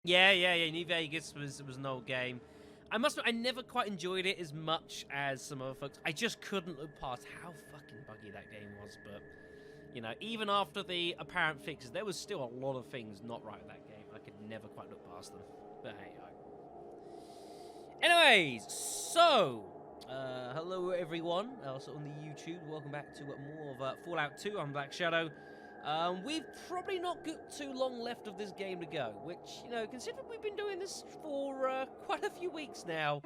Yeah. New Vegas was an old game. I must admit, I never quite enjoyed it as much as some other folks. I just couldn't look past how fucking buggy that game was, but, you know, even after the apparent fixes, there was still a lot of things not right with that game. I could never quite look past them, but hey-ho. Anyways, so, hello everyone, also on the YouTube. Welcome back to more of Fallout 2. I'm Black Shadow. We've probably not got too long left of this game to go, which, you know, considering we've been doing this for quite a few weeks now,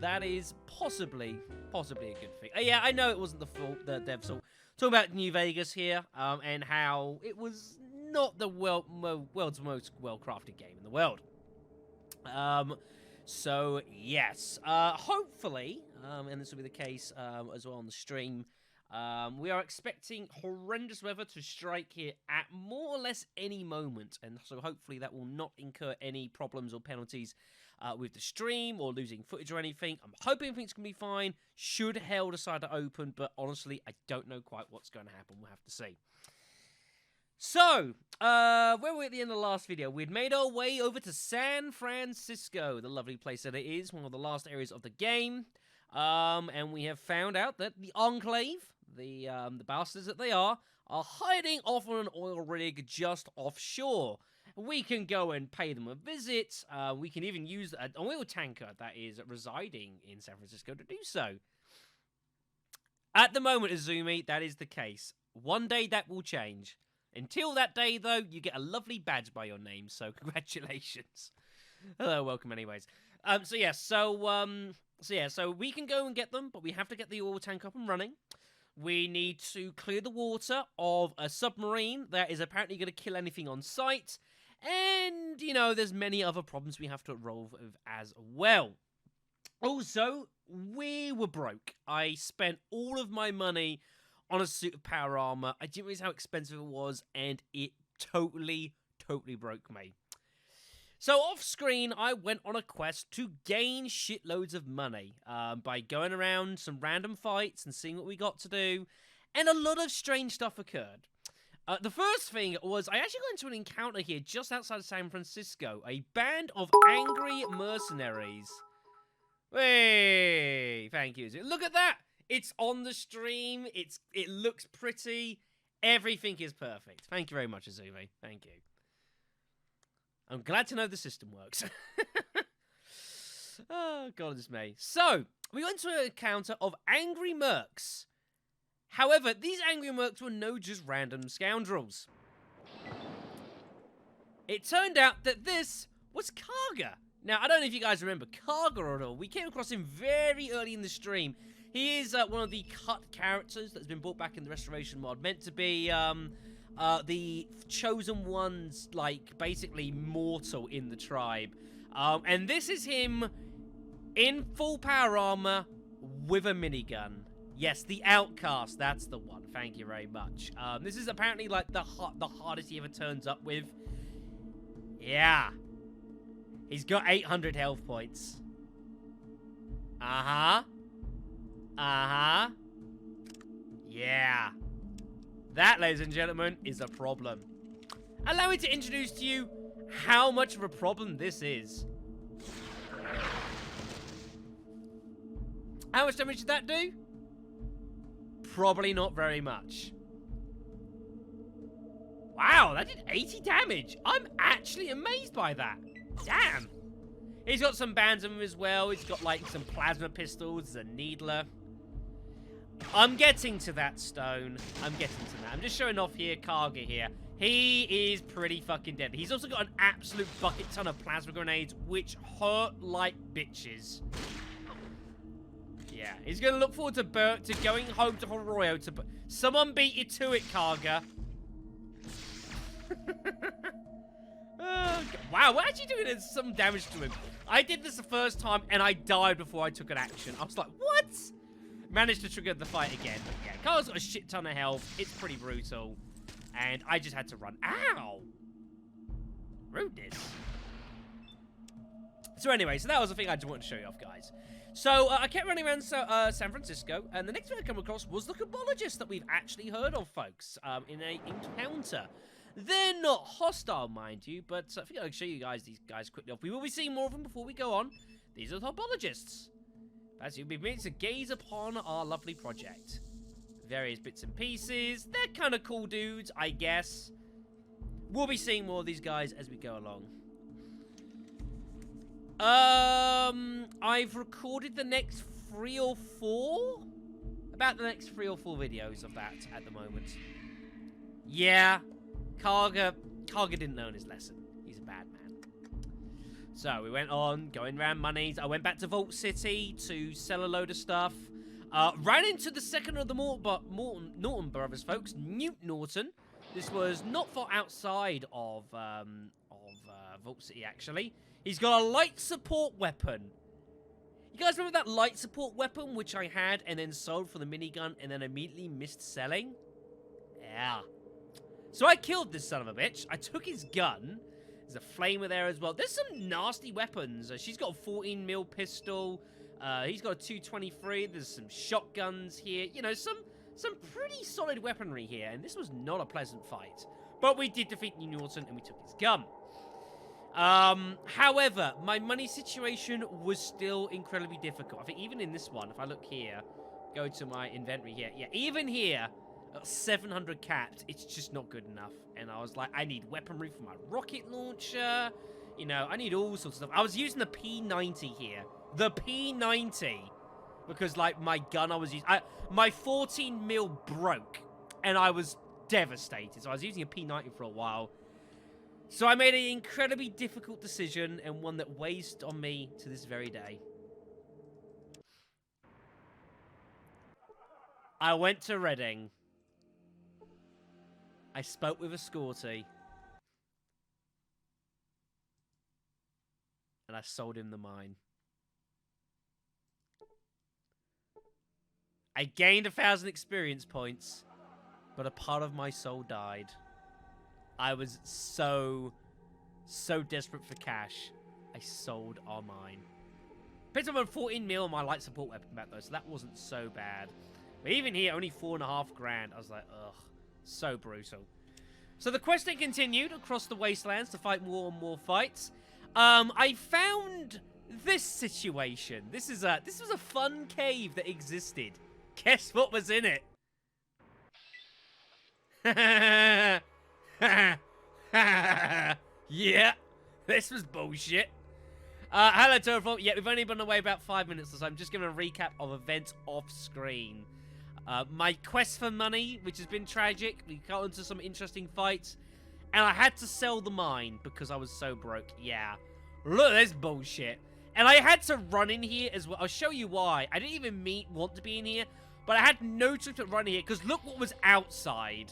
that is possibly a good thing. Yeah, I know it wasn't the dev's fault. Talking about New Vegas here, and how it was not the world's most well-crafted game in the world. So, yes, hopefully, and this will be the case as well on the stream, we are expecting horrendous weather to strike here at more or less any moment, and so hopefully that will not incur any problems or penalties with the stream or losing footage or anything. I'm hoping everything's going to be fine, should hell decide to open, but honestly, I don't know quite what's going to happen. We'll have to see. So, where were we at the end of the last video? We'd made our way over to San Francisco, the lovely place that it is, one of the last areas of the game. And we have found out that the Enclave, the bastards that they are hiding off on an oil rig just offshore. We can go and pay them a visit. We can even use an oil tanker that is residing in San Francisco to do so. At the moment, Azumi, that is the case. One day that will change. Until that day, though, you get a lovely badge by your name, so congratulations. Hello, welcome anyways. So we can go and get them, but we have to get the oil tank up and running. We need to clear the water of a submarine that is apparently going to kill anything on sight. And, you know, there's many other problems we have to roll with as well. Also, we were broke. I spent all of my money on a suit of power armor. I didn't realize how expensive it was, and it totally broke me. So off screen, I went on a quest to gain shitloads of money by going around some random fights and seeing what we got to do, and a lot of strange stuff occurred. The first thing was I actually got into an encounter here just outside of San Francisco, a band of angry mercenaries. Hey, thank you. Look at that! It's on the stream. It looks pretty. Everything is perfect. Thank you very much, Azumi. Thank you. I'm glad to know the system works. Oh, goodness me. So, we went to an encounter of angry mercs. However, these angry mercs were no just random scoundrels. It turned out that this was Karga. Now, I don't know if you guys remember Karga at all. We came across him very early in the stream. He is one of the cut characters that's been brought back in the Restoration mod, meant to be the chosen one's, like, basically mortal in the tribe. And this is him in full power armor with a minigun. Yes, the Outcast, that's the one. Thank you very much. This is apparently, like, the hardest he ever turns up with. Yeah. He's got 800 health points. Uh-huh. Yeah. That, ladies and gentlemen, is a problem. Allow me to introduce to you how much of a problem this is. How much damage did that do? Probably not very much. Wow, that did 80 damage. I'm actually amazed by that. Damn. He's got some bands of them as well. He's got, like, some plasma pistols, a needler. I'm getting to that, Stone. I'm getting to that. I'm just showing off here, Karga here. He is pretty fucking dead. He's also got an absolute bucket ton of plasma grenades, which hurt like bitches. Yeah, he's going to look forward to going home to Arroyo to... Someone beat you to it, Karga. Oh, wow, we're actually doing some damage to him. I did this the first time, and I died before I took an action. I was like, what? Managed to trigger the fight again. But yeah, Carl's got a shit ton of health. It's pretty brutal. And I just had to run. Ow! Rudeness. So anyway, so that was the thing I just wanted to show you off, guys. So I kept running around San Francisco, and the next thing I come across was the Cabologist that we've actually heard of, folks, in an encounter. They're not hostile, mind you, but I think I'll show you guys these guys quickly off. We will be seeing more of them before we go on. These are the topologists. As you'll be meant to gaze upon our lovely project. Various bits and pieces. They're kind of cool dudes, I guess. We'll be seeing more of these guys as we go along. I've recorded the next 3 or 4? About the next 3 or 4 videos of that at the moment. Yeah, Karga didn't learn his lesson. He's a bad man. So we went on, going around monies. I went back to Vault City to sell a load of stuff. Ran into the second of the Norton brothers, folks, Newt Norton. This was not far outside of Vault City, actually. He's got a light support weapon. You guys remember that light support weapon, which I had and then sold for the minigun and then immediately missed selling? Yeah. So I killed this son of a bitch. I took his gun. There's a flamer there as well. There's some nasty weapons. She's got a 14mm pistol. He's got a 223. There's some shotguns here. You know, some pretty solid weaponry here. And this was not a pleasant fight. But we did defeat New Norton and we took his gun. However, my money situation was still incredibly difficult. I think even in this one, if I look here, go to my inventory here. Yeah, even here, 700 capped, it's just not good enough. And I was like, I need weaponry for my rocket launcher. You know, I need all sorts of stuff. I was using the P90 here. The P90. Because, like, my gun I was using... my 14mm broke. And I was devastated. So I was using a P90 for a while. So I made an incredibly difficult decision, and one that weighs on me to this very day. I went to Reading. I spoke with a Scotty. And I sold him the mine. I gained 1,000 experience points, but a part of my soul died. I was so desperate for cash. I sold our mine. Picked up on 14mm on my light support weapon back though, so that wasn't so bad. But even here, only 4.5 grand. I was like, ugh, so brutal. So the questing continued across the wastelands to fight more and more fights. I found this situation. This was a fun cave that existed. Guess what was in it? Yeah, this was bullshit. Hello, Terraform. Yeah, we've only been away about 5 minutes or so. I'm just giving a recap of events off screen. My quest for money, which has been tragic. We got into some interesting fights. And I had to sell the mine because I was so broke. Yeah. Look at this bullshit. And I had to run in here as well. I'll show you why. I didn't even want to be in here. But I had no choice but run here because look what was outside.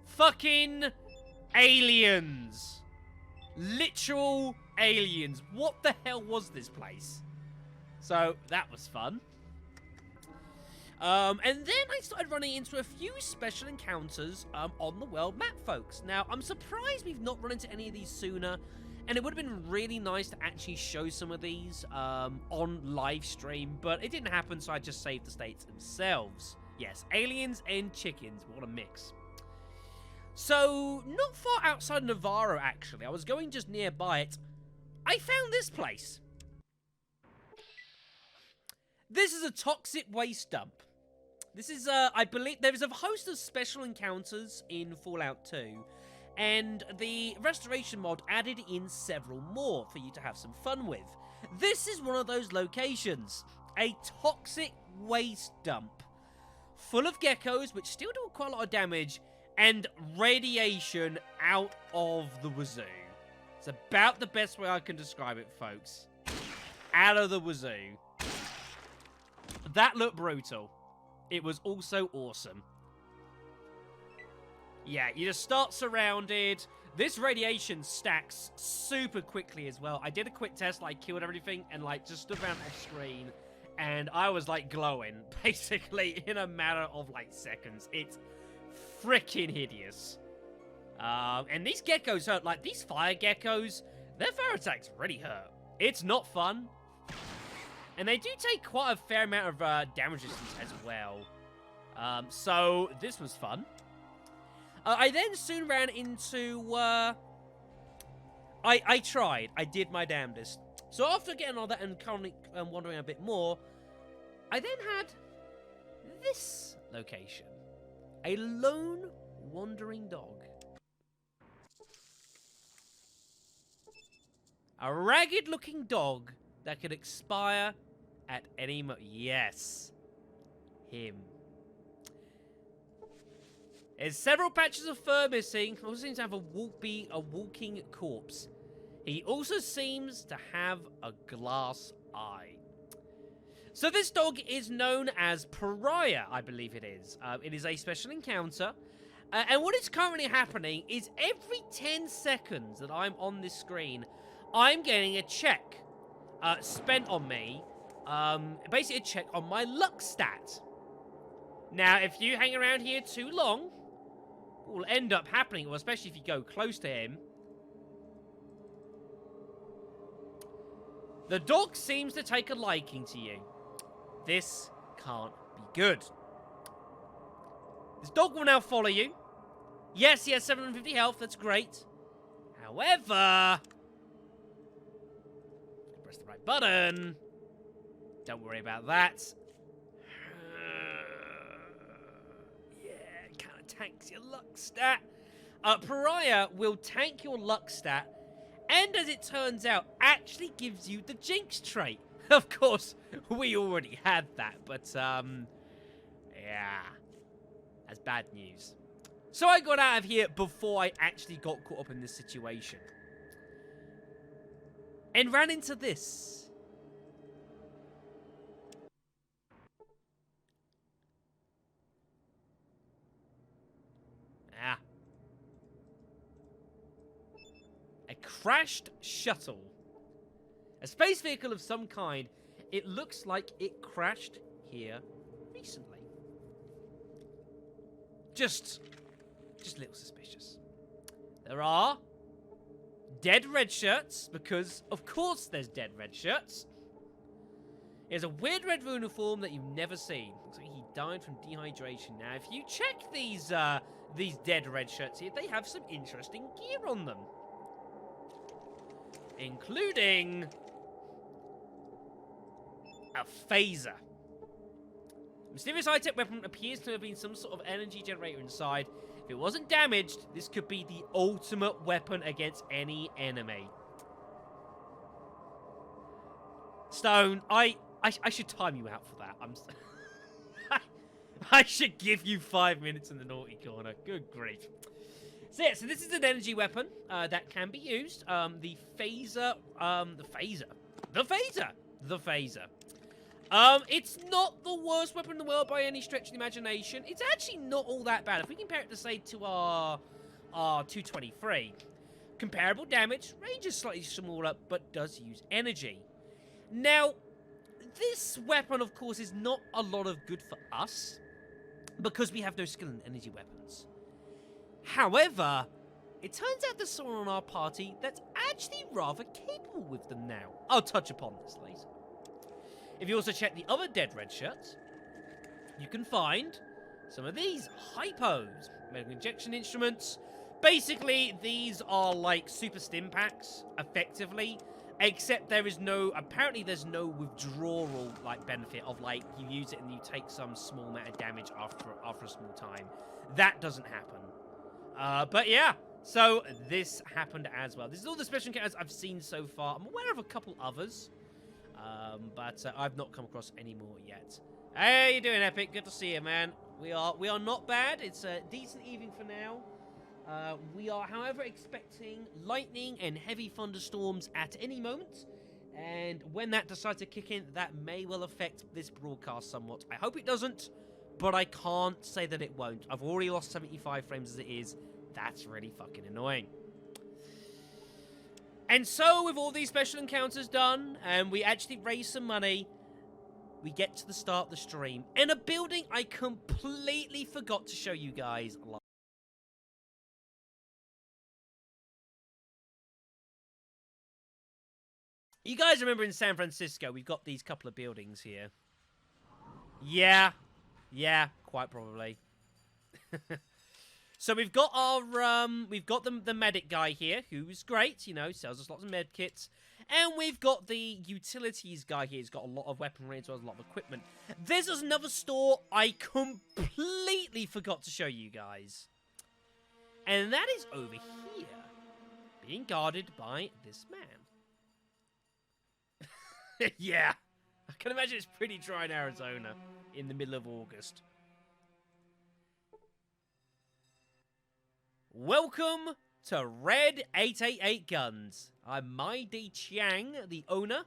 Fucking aliens. Literal aliens. What the hell was this place? So, that was fun. And then I started running into a few special encounters on the world map, folks. Now, I'm surprised we've not run into any of these sooner. And it would have been really nice to actually show some of these on live stream. But it didn't happen, so I just saved the states themselves. Yes, aliens and chickens. What a mix. So, not far outside Navarro, actually. I was going just nearby it. I found this place. This is a toxic waste dump. This is, I believe, there is a host of special encounters in Fallout 2. And the restoration mod added in several more for you to have some fun with. This is one of those locations. A toxic waste dump. Full of geckos, which still do quite a lot of damage. And radiation out of the wazoo. It's about the best way I can describe it, folks. Out of the wazoo. That looked brutal. It was also awesome. Yeah, you just start surrounded. This radiation stacks super quickly as well. I did a quick test, like, killed everything, and, like, just stood around off screen. And I was, like, glowing, basically, in a matter of, like, seconds. It's freaking hideous. And these geckos hurt. Like, these fire geckos, their fire attacks really hurt. It's not fun. And they do take quite a fair amount of damage resistance as well. So, this was fun. I then soon ran into, I tried. I did my damnedest. So after getting all that and currently wandering a bit more, I then had this location. A lone wandering dog. A ragged-looking dog that could expire at any moment. Yes. Him. There's several patches of fur missing. Also seems to have a walking corpse. He also seems to have a glass eye. So this dog is known as Pariah, I believe it is. It is a special encounter. And what is currently happening is every 10 seconds that I'm on this screen, I'm getting a check spent on me. Basically a check on my luck stat. Now, if you hang around here too long, what will end up happening, well, especially if you go close to him, the dog seems to take a liking to you. This can't be good. This dog will now follow you. Yes, he has 750 health, that's great. However, press the right button. Don't worry about that. Yeah, it kind of tanks your luck stat. Pariah will tank your luck stat, and as it turns out, actually gives you the Jinx trait. Of course, we already had that, but, yeah. That's bad news. So I got out of here before I actually got caught up in this situation. And ran into this. Ah. A crashed shuttle. A space vehicle of some kind. It looks like it crashed here recently. Just a little suspicious. There are dead red shirts, because of course there's dead red shirts. There's a weird red uniform that you've never seen. Looks like he died from dehydration. Now, if you check these dead red shirts here, they have some interesting gear on them. Including a phaser. Mysterious high-tech weapon appears to have been some sort of energy generator inside. If it wasn't damaged, this could be the ultimate weapon against any enemy. Stone, I should time you out for that. I should give you 5 minutes in the naughty corner. Good grief. So yeah, so this is an energy weapon that can be used. The phaser. It's not the worst weapon in the world by any stretch of the imagination. It's actually not all that bad. If we compare it to, say, to our 223, comparable damage, range is slightly smaller, but does use energy. Now, this weapon, of course, is not a lot of good for us, because we have no skill in energy weapons. However, it turns out there's someone on our party that's actually rather capable with them now. I'll touch upon this later. If you also check the other dead red shirts, you can find some of these hypos, medical injection instruments. Basically, these are like super stim packs, effectively, except there is no, apparently there's no withdrawal like benefit of like you use it and you take some small amount of damage after a small time. That doesn't happen. But yeah, so this happened as well. This is all the special encounters I've seen so far. I'm aware of a couple others. But I've not come across any more yet. Hey, how you doing, Epic? Good to see you, man. We are not bad. It's a decent evening for now. We are, however, expecting lightning and heavy thunderstorms at any moment. And when that decides to kick in, that may well affect this broadcast somewhat. I hope it doesn't, but I can't say that it won't. I've already lost 75 frames as it is. That's really fucking annoying. And so, with all these special encounters done, and we actually raise some money, we get to the start of the stream, in a building I completely forgot to show you guys live. You guys remember in San Francisco, we've got these couple of buildings here. Yeah, quite probably. So we've got our we've got the medic guy here, who's great, you know, sells us lots of med kits. And we've got the utilities guy here. He's got a lot of weaponry as well as a lot of equipment. There's another store I completely forgot to show you guys. And that is over here, being guarded by this man. Yeah, I can imagine it's pretty dry in Arizona in the middle of August. Welcome to Red 888 Guns. I'm Mai D Chiang, the owner.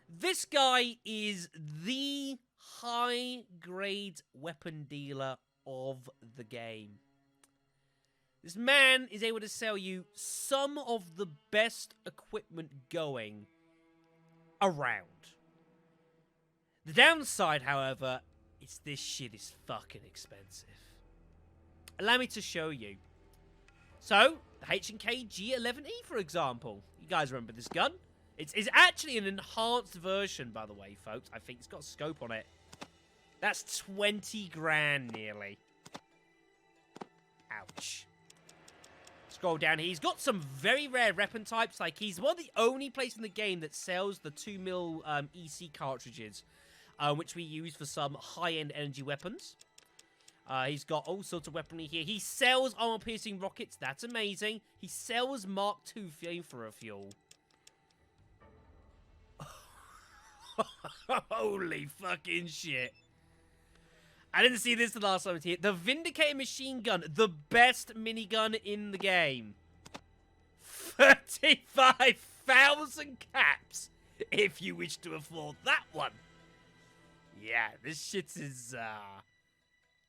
This guy is the high-grade weapon dealer of the game. This man is able to sell you some of the best equipment going around. The downside, however, is this shit is fucking expensive. Allow me to show you. So, the H&K G11E, for example. You guys remember this gun? It's actually an enhanced version, by the way, folks. I think it's got a scope on it. That's 20 grand, nearly. Ouch. Scroll down here. He's got some very rare weapon types. Like, he's one of the only places in the game that sells the 2mm EC cartridges, which we use for some high-end energy weapons. He's got all sorts of weaponry here. He sells armor-piercing rockets. That's amazing. He sells Mark II flamethrower fuel. Holy fucking shit. I didn't see this the last time I was here. The Vindicator machine gun. The best minigun in the game. 35,000 caps. If you wish to afford that one. Yeah, this shit is,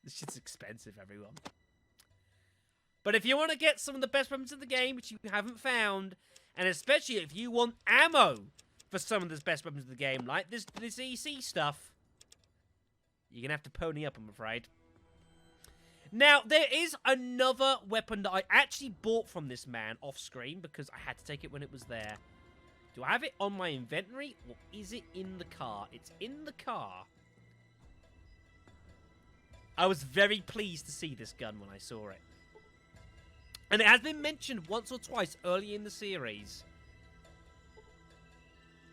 this shit's expensive, everyone. But if you want to get some of the best weapons in the game, which you haven't found, and especially if you want ammo for some of the best weapons in the game, like this EC stuff, you're going to have to pony up, I'm afraid. Now, there is another weapon that I actually bought from this man off-screen because I had to take it when it was there. Do I have it on my inventory, or is it in the car? It's in the car. I was very pleased to see this gun when I saw it. And it has been mentioned once or twice early in the series.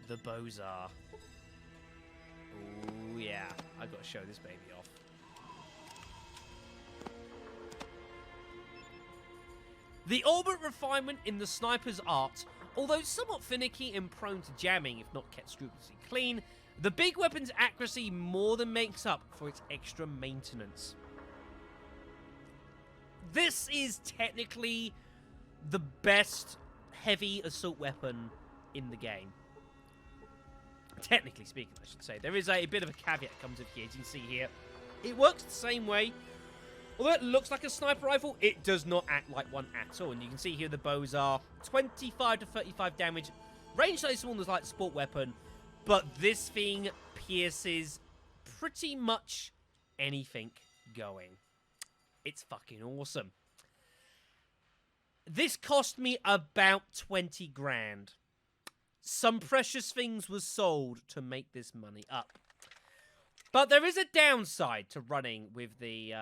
The Bozar. Ooh, yeah. I've got to show this baby off. The ultimate refinement in the sniper's art, although somewhat finicky and prone to jamming if not kept scrupulously clean, the big weapon's accuracy more than makes up for its extra maintenance. This is technically the best heavy assault weapon in the game. Technically speaking, I should say. There is a bit of a caveat that comes with here, as you can see here. It works the same way. Although it looks like a sniper rifle, it does not act like one at all. And you can see here the bows are 25 to 35 damage. Range so small as like sport weapon. But this thing pierces pretty much anything going. It's fucking awesome. This cost me about 20 grand. Some precious things were sold to make this money up. But there is a downside to running with the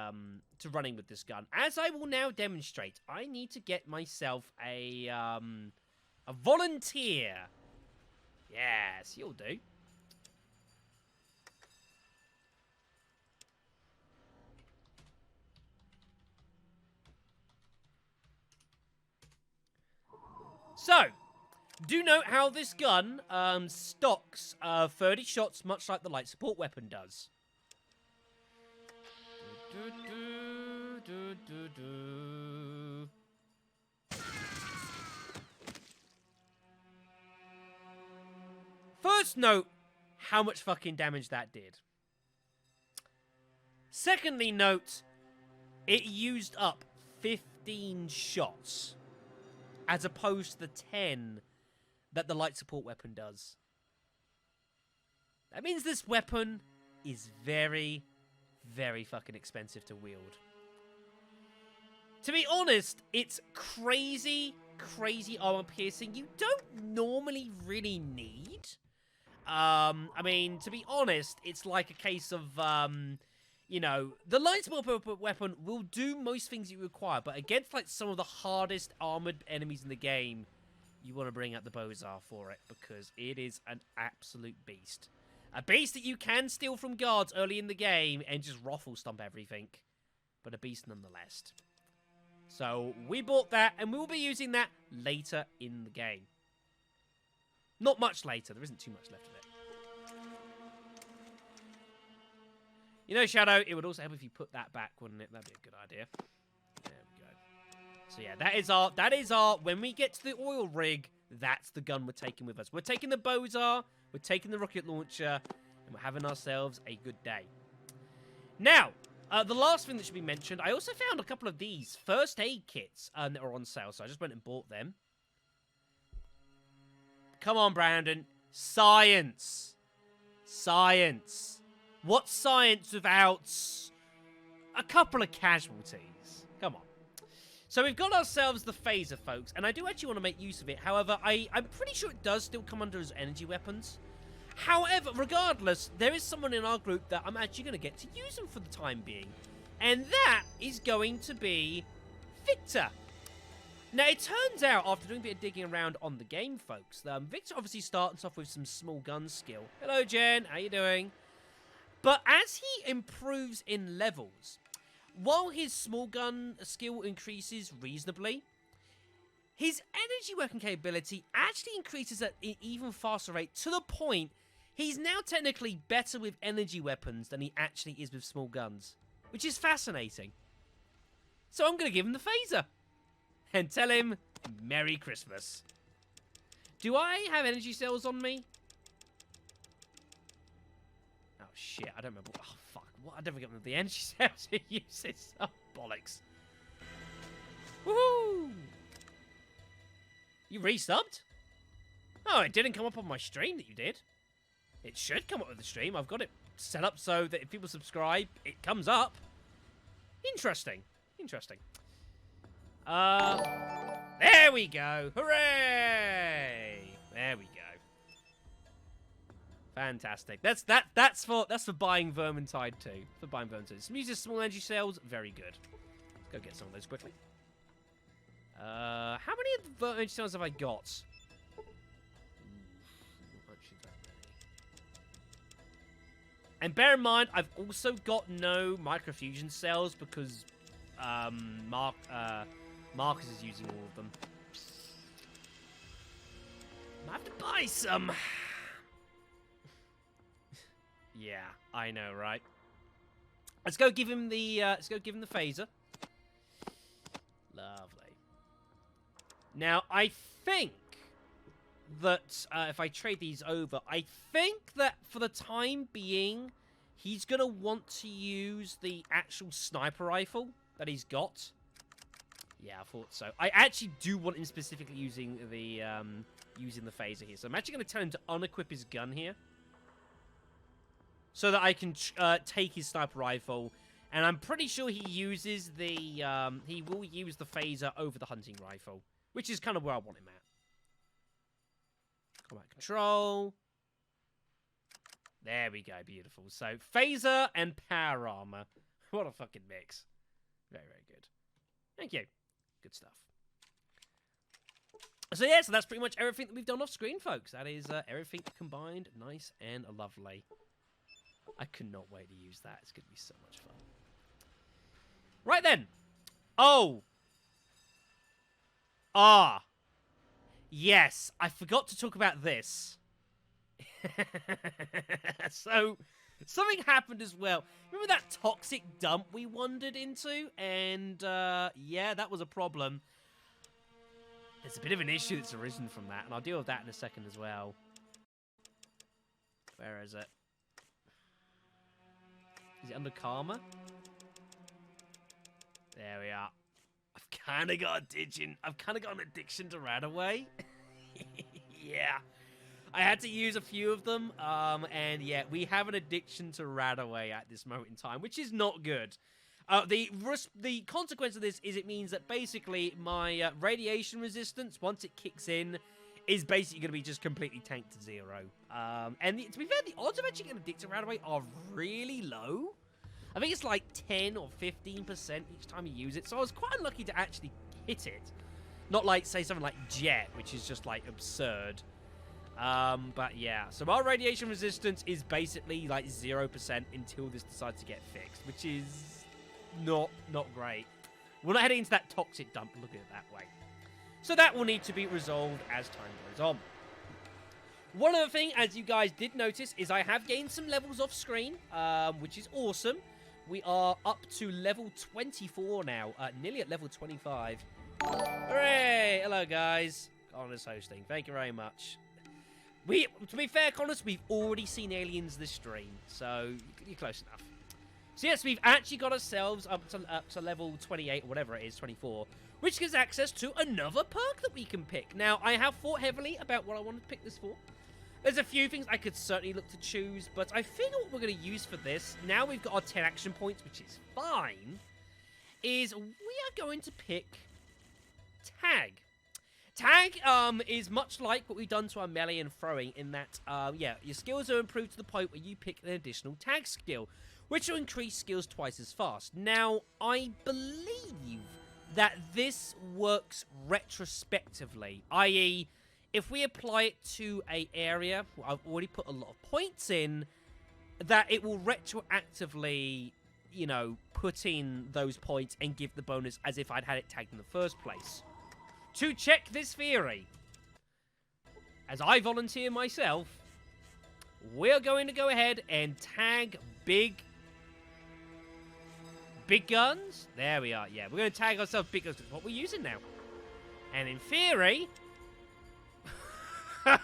this gun. As I will now demonstrate, I need to get myself a volunteer. Yes, you'll do. So, do note how this gun stocks 30 shots, much like the light support weapon does. First note how much fucking damage that did. Secondly, note it used up 15 shots as opposed to the 10 that the light support weapon does. That means this weapon is very, very fucking expensive to wield. To be honest, it's crazy, crazy armor piercing you don't normally really need. I mean, to be honest, it's like a case of, you know, the lightsaber weapon will do most things you require, but against, like, some of the hardest armored enemies in the game, you want to bring out the Bozar for it, because it is an absolute beast. A beast that you can steal from guards early in the game and just ruffle stomp everything, but a beast nonetheless. So, we bought that, and we will be using that later in the game. Not much later. There isn't too much left of it. You know, Shadow, it would also help if you put that back, wouldn't it? That'd be a good idea. There we go. So, yeah, that is our, when we get to the oil rig, that's the gun we're taking with us. We're taking the Bozar, we're taking the rocket launcher, and we're having ourselves a good day. Now, the last thing that should be mentioned, I also found a couple of these first aid kits that are on sale, so I just went and bought them. Come on, Brandon. Science. Science. What's science without a couple of casualties? Come on. So we've got ourselves the phaser, folks, and I do actually want to make use of it. However, I'm pretty sure it does still come under as energy weapons. However, regardless, there is someone in our group that I'm actually going to get to use them for the time being. And that is going to be Victor. Now, it turns out, after doing a bit of digging around on the game, folks, Victor obviously starts off with some small gun skill. Hello, Jen. How you doing? But as he improves in levels, while his small gun skill increases reasonably, his energy weapon capability actually increases at an even faster rate, to the point he's now technically better with energy weapons than he actually is with small guns, which is fascinating. So I'm going to give him the phaser and tell him Merry Christmas. Do I have energy cells on me? Oh, shit. I don't remember. Oh, fuck. What? I never get the energy cells to use this. Oh, bollocks. Woohoo! You resubbed? Oh, it didn't come up on my stream that you did. It should come up with the stream. I've got it set up so that if people subscribe, it comes up. Interesting. Interesting. There we go. Hooray! There we go. Fantastic. That's for buying Vermintide too. For buying Vermintide. Some uses small energy cells. Very good. Let's go get some of those quickly. How many of the energy cells have I got? And bear in mind, I've also got no microfusion cells because Marcus is using all of them. I have to buy some. Yeah, I know, right? Let's go give him the phaser. Lovely. Now, I think that if I trade these over, I think that for the time being, he's going to want to use the actual sniper rifle that he's got. Yeah, I thought so. I actually do want him specifically using the phaser here. So I'm actually going to tell him to unequip his gun here, so that I can take his sniper rifle. And I'm pretty sure he uses the he will use the phaser over the hunting rifle, which is kind of where I want him at. Combat control. There we go, beautiful. So phaser and power armor. What a fucking mix. Very, very good. Thank you. Good stuff. So yeah, so that's pretty much everything that we've done off screen, folks. That is everything combined, nice and lovely. I cannot wait to use that. It's going to be so much fun. Right then. Oh. Ah. Yes, I forgot to talk about this. So, something happened as well. Remember that toxic dump we wandered into? And, yeah, that was a problem. There's a bit of an issue that's arisen from that, and I'll deal with that in a second as well. Where is it? Is it under Karma? There we are. I've kind of got an addiction to Radaway. Yeah. I had to use a few of them, and yeah, we have an addiction to Radaway at this moment in time, which is not good. The consequence of this is it means that basically my radiation resistance, once it kicks in, is basically going to be just completely tanked to 0. And to be fair, the odds of actually getting addicted to Radaway are really low. I think it's like 10 or 15% each time you use it, so I was quite unlucky to actually hit it. Not like, say, something like Jet, which is just, like, absurd. But yeah, so our radiation resistance is basically, like, 0% until this decides to get fixed, which is not great. We're not heading into that toxic dump, look at it that way. So that will need to be resolved as time goes on. One other thing, as you guys did notice, is I have gained some levels off screen, which is awesome. We are up to level 24 now, nearly at level 25. Hooray! Hello, guys. Connor's hosting. Thank you very much. To be fair, Connors, we've already seen aliens this stream, so you're close enough. So yes, we've actually got ourselves up to level 28, or whatever it is, 24, which gives access to another perk that we can pick. Now, I have thought heavily about what I want to pick this for. There's a few things I could certainly look to choose, but I figure what we're going to use for this, now we've got our 10 action points, which is fine, is we are going to pick Tag. Tag is much like what we've done to our melee and throwing in that, yeah, your skills are improved to the point where you pick an additional tag skill, which will increase skills twice as fast. Now, I believe that this works retrospectively, i.e., if we apply it to an area, I've already put a lot of points in, that it will retroactively, you know, put in those points and give the bonus as if I'd had it tagged in the first place. To check this theory, as I volunteer myself, we're going to go ahead and tag big guns. There we are. Yeah, we're going to tag ourselves big guns. That's what we're using now. And in theory... yes.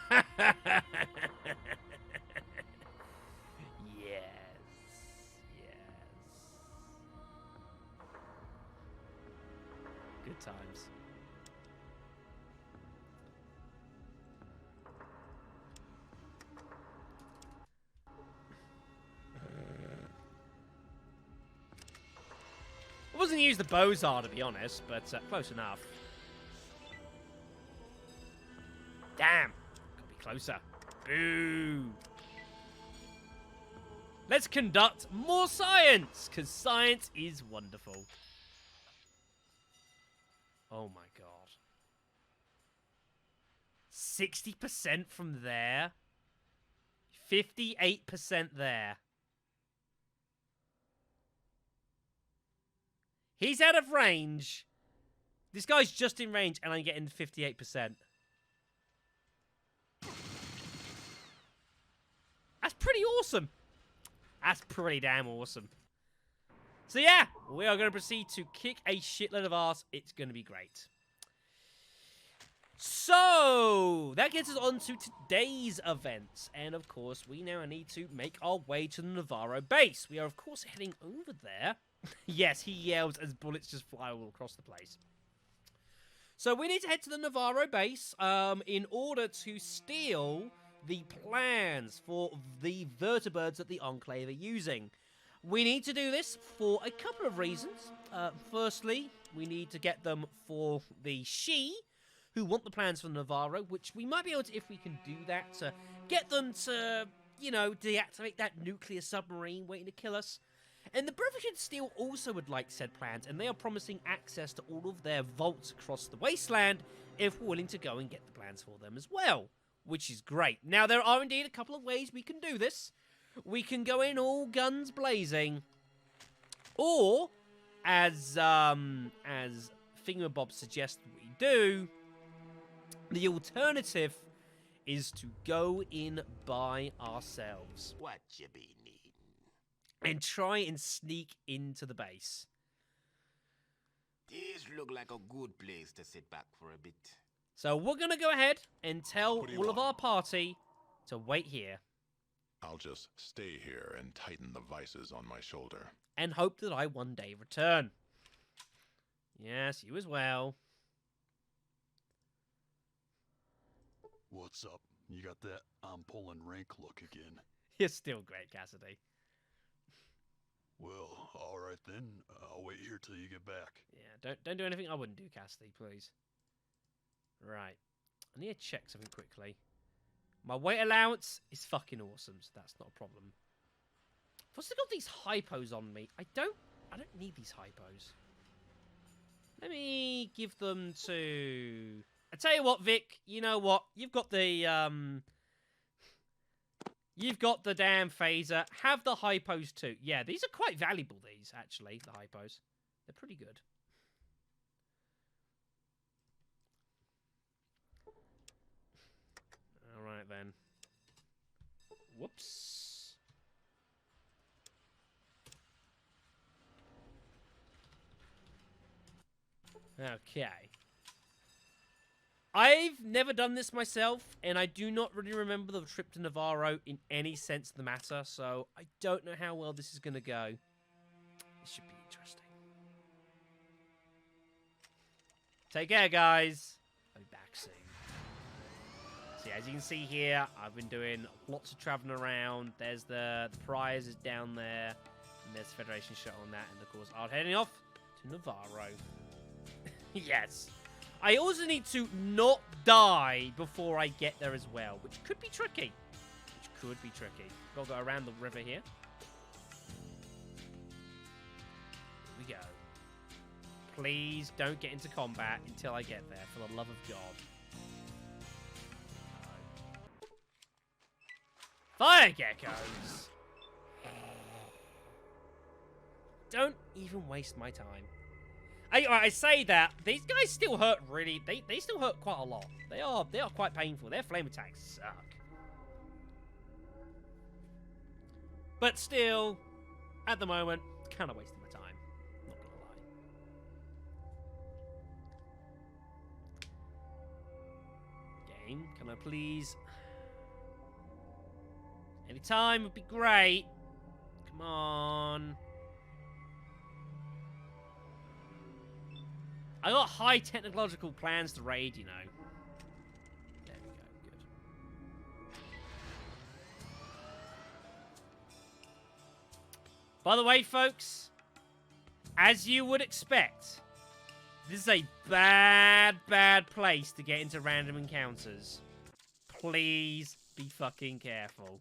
Yes. Good times. I wasn't use the Bozar, to be honest, but close enough. Damn. Gotta be closer. Boo. Let's conduct more science, because science is wonderful. Oh my god. 60% from there. 58% there. He's out of range. This guy's just in range, and I'm getting 58%. That's pretty awesome. That's pretty damn awesome. So yeah, we are going to proceed to kick a shitload of ass. It's going to be great. So, that gets us on to today's events. And of course, we now need to make our way to the Navarro base. We are, of course, heading over there. Yes, he yells as bullets just fly all across the place. So we need to head to the Navarro base in order to steal the plans for the vertibirds that the Enclave are using. We need to do this for a couple of reasons. Firstly, we need to get them for the Shi, who want the plans for Navarro, which we might be able to, if we can do that, to get them to, you know, deactivate that nuclear submarine waiting to kill us. And the Brotherhood Steel also would like said plans, and they are promising access to all of their vaults across the wasteland if we're willing to go and get the plans for them as well, which is great. Now, there are indeed a couple of ways we can do this. We can go in all guns blazing, or, as Thingamabob suggests we do, the alternative is to go in by ourselves. What you be needing? And try and sneak into the base. This look like a good place to sit back for a bit. So we're going to go ahead and tell all of our party to wait here. I'll just stay here and tighten the vices on my shoulder. And hope that I one day return. Yes, you as well. What's up? You got that I'm pulling rank look again. You're still great, Cassidy. Well, alright then. I'll wait here till you get back. Yeah, don't do anything I wouldn't do, Cassidy, please. Right. I need to check something quickly. My weight allowance is fucking awesome, so that's not a problem. I've still got these hypos on me. I don't need these hypos. Let me give them to... I tell you what, Vic. You know what? You've got the damn phaser. Have the hypos too. Yeah, these are quite valuable, these, actually, the hypos. They're pretty good. Alright, then. Whoops. Okay. I've never done this myself, and I do not really remember the trip to Navarro in any sense of the matter, so I don't know how well this is going to go. This should be interesting. Take care, guys. I'll be back soon. So yeah, as you can see here, I've been doing lots of traveling around. There's the prize is down there, and there's the Federation shuttle on that, and of course, I'm heading off to Navarro. Yes. I also need to not die before I get there as well, which could be tricky. Gotta go around the river here. Here we go. Please don't get into combat until I get there, for the love of God. Fire geckos! Don't even waste my time. I say that, these guys still hurt really, they still hurt quite a lot. They are quite painful. Their flame attacks suck. But still, at the moment, kind of wasting my time. Not gonna lie. Game, can I please? Any time would be great. Come on. I got high technological plans to raid, you know. There we go, good. By the way, folks, as you would expect, this is a bad place to get into random encounters. Please be fucking careful.